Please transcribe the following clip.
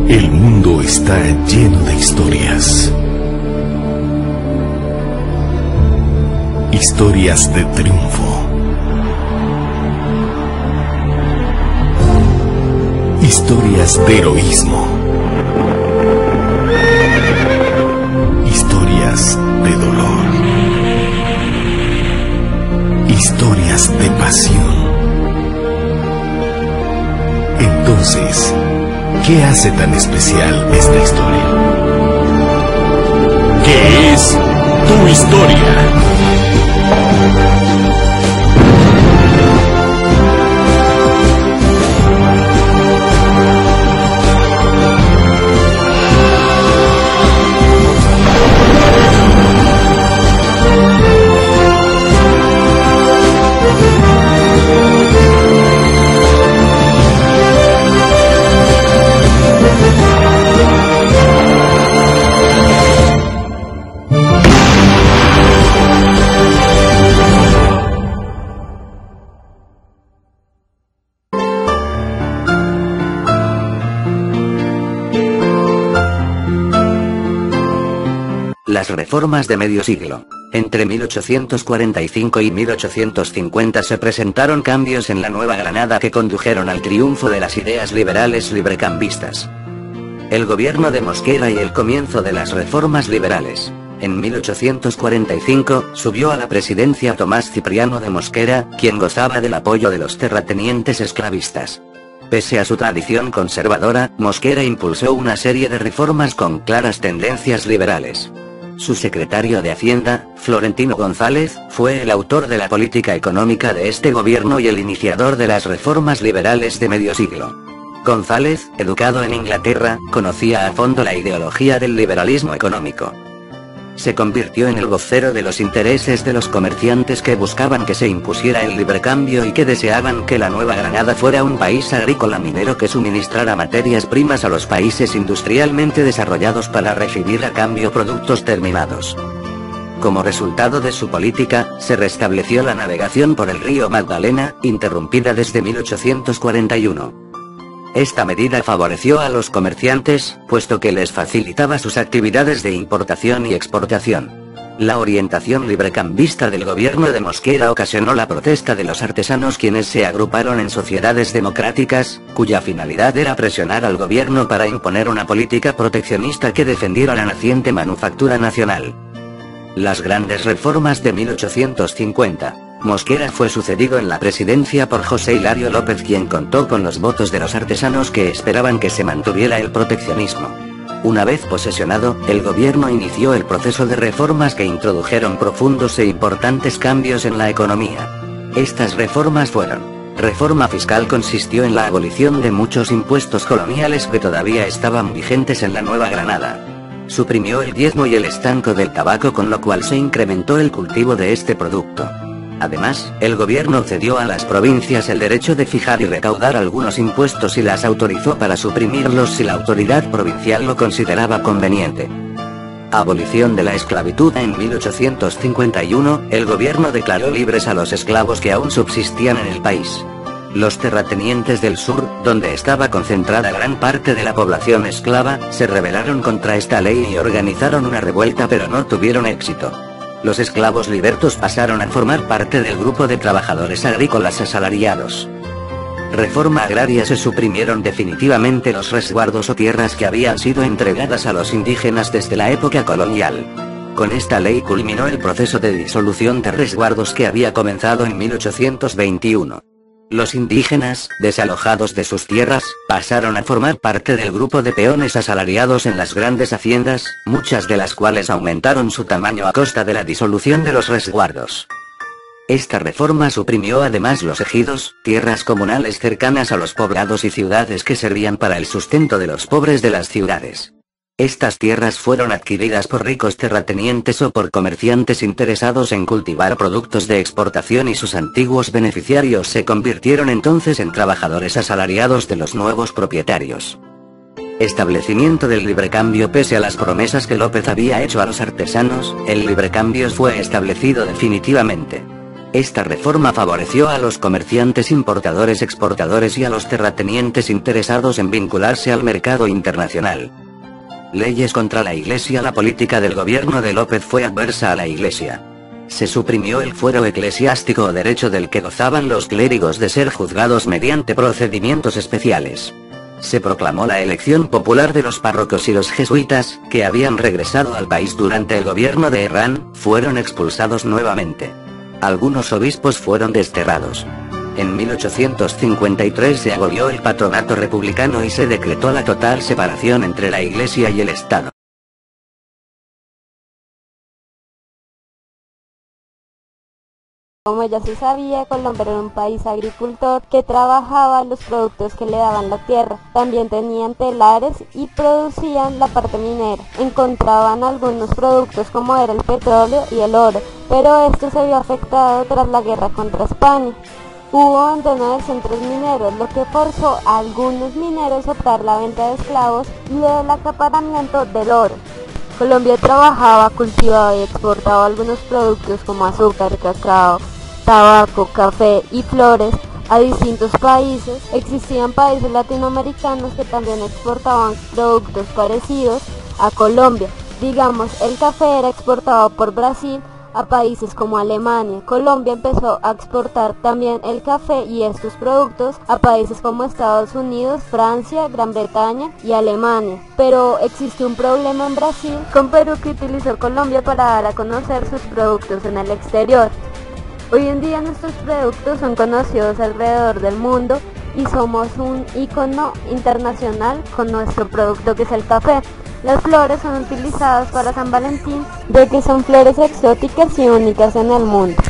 El mundo está lleno de historias. Historias de triunfo. Historias de heroísmo. Historias de dolor. Historias de pasión. Entonces, ¿qué hace tan especial esta historia? ¿Qué es tu historia? Las reformas de medio siglo. Entre 1845 y 1850 se presentaron cambios en la Nueva Granada que condujeron al triunfo de las ideas liberales librecambistas. El gobierno de Mosquera y el comienzo de las reformas liberales. En 1845, subió a la presidencia Tomás Cipriano de Mosquera, quien gozaba del apoyo de los terratenientes esclavistas. Pese a su tradición conservadora, Mosquera impulsó una serie de reformas con claras tendencias liberales. Su secretario de Hacienda, Florentino González, fue el autor de la política económica de este gobierno y el iniciador de las reformas liberales de medio siglo. González, educado en Inglaterra, conocía a fondo la ideología del liberalismo económico. Se convirtió en el vocero de los intereses de los comerciantes que buscaban que se impusiera el librecambio y que deseaban que la Nueva Granada fuera un país agrícola minero que suministrara materias primas a los países industrialmente desarrollados para recibir a cambio productos terminados. Como resultado de su política, se restableció la navegación por el río Magdalena, interrumpida desde 1841. Esta medida favoreció a los comerciantes, puesto que les facilitaba sus actividades de importación y exportación. La orientación librecambista del gobierno de Mosquera ocasionó la protesta de los artesanos, quienes se agruparon en sociedades democráticas, cuya finalidad era presionar al gobierno para imponer una política proteccionista que defendiera la naciente manufactura nacional. Las grandes reformas de 1850. Mosquera fue sucedido en la presidencia por José Hilario López, quien contó con los votos de los artesanos que esperaban que se mantuviera el proteccionismo. Una vez posesionado, el gobierno inició el proceso de reformas que introdujeron profundos e importantes cambios en la economía. Estas reformas fueron: reforma fiscal, consistió en la abolición de muchos impuestos coloniales que todavía estaban vigentes en la Nueva Granada. Suprimió el diezmo y el estanco del tabaco, con lo cual se incrementó el cultivo de este producto. Además, el gobierno cedió a las provincias el derecho de fijar y recaudar algunos impuestos y las autorizó para suprimirlos si la autoridad provincial lo consideraba conveniente. Abolición de la esclavitud. En 1851, el gobierno declaró libres a los esclavos que aún subsistían en el país. Los terratenientes del sur, donde estaba concentrada gran parte de la población esclava, se rebelaron contra esta ley y organizaron una revuelta, pero no tuvieron éxito. Los esclavos libertos pasaron a formar parte del grupo de trabajadores agrícolas asalariados. Reforma agraria. Se suprimieron definitivamente los resguardos o tierras que habían sido entregadas a los indígenas desde la época colonial. Con esta ley culminó el proceso de disolución de resguardos que había comenzado en 1821. Los indígenas, desalojados de sus tierras, pasaron a formar parte del grupo de peones asalariados en las grandes haciendas, muchas de las cuales aumentaron su tamaño a costa de la disolución de los resguardos. Esta reforma suprimió además los ejidos, tierras comunales cercanas a los poblados y ciudades que servían para el sustento de los pobres de las ciudades. Estas tierras fueron adquiridas por ricos terratenientes o por comerciantes interesados en cultivar productos de exportación, y sus antiguos beneficiarios se convirtieron entonces en trabajadores asalariados de los nuevos propietarios. Establecimiento del librecambio. Pese a las promesas que López había hecho a los artesanos, el librecambio fue establecido definitivamente. Esta reforma favoreció a los comerciantes importadores, exportadores y a los terratenientes interesados en vincularse al mercado internacional. Leyes contra la Iglesia. La política del gobierno de López fue adversa a la Iglesia. Se suprimió el fuero eclesiástico o derecho del que gozaban los clérigos de ser juzgados mediante procedimientos especiales. Se proclamó la elección popular de los párrocos y los jesuitas, que habían regresado al país durante el gobierno de Herrán, fueron expulsados nuevamente. Algunos obispos fueron desterrados. En 1853 se abolió el patronato republicano y se decretó la total separación entre la Iglesia y el Estado. Como ya se sabía, Colombia era un país agricultor que trabajaba los productos que le daban la tierra. También tenían telares y producían la parte minera. Encontraban algunos productos como era el petróleo y el oro, pero esto se vio afectado tras la guerra contra España. Hubo abandono de centros mineros, lo que forzó a algunos mineros a optar la venta de esclavos y el acaparamiento del oro. Colombia trabajaba, cultivaba y exportaba algunos productos como azúcar, cacao, tabaco, café y flores a distintos países. Existían países latinoamericanos que también exportaban productos parecidos a Colombia. Digamos, el café era exportado por Brasil a países como Alemania. Colombia empezó a exportar también el café y estos productos a países como Estados Unidos, Francia, Gran Bretaña y Alemania. Pero existe un problema en Brasil con Perú, que utilizó Colombia para dar a conocer sus productos en el exterior. Hoy en día nuestros productos son conocidos alrededor del mundo y somos un ícono internacional con nuestro producto, que es el café. Las flores son utilizadas para San Valentín, ya que son flores exóticas y únicas en el mundo.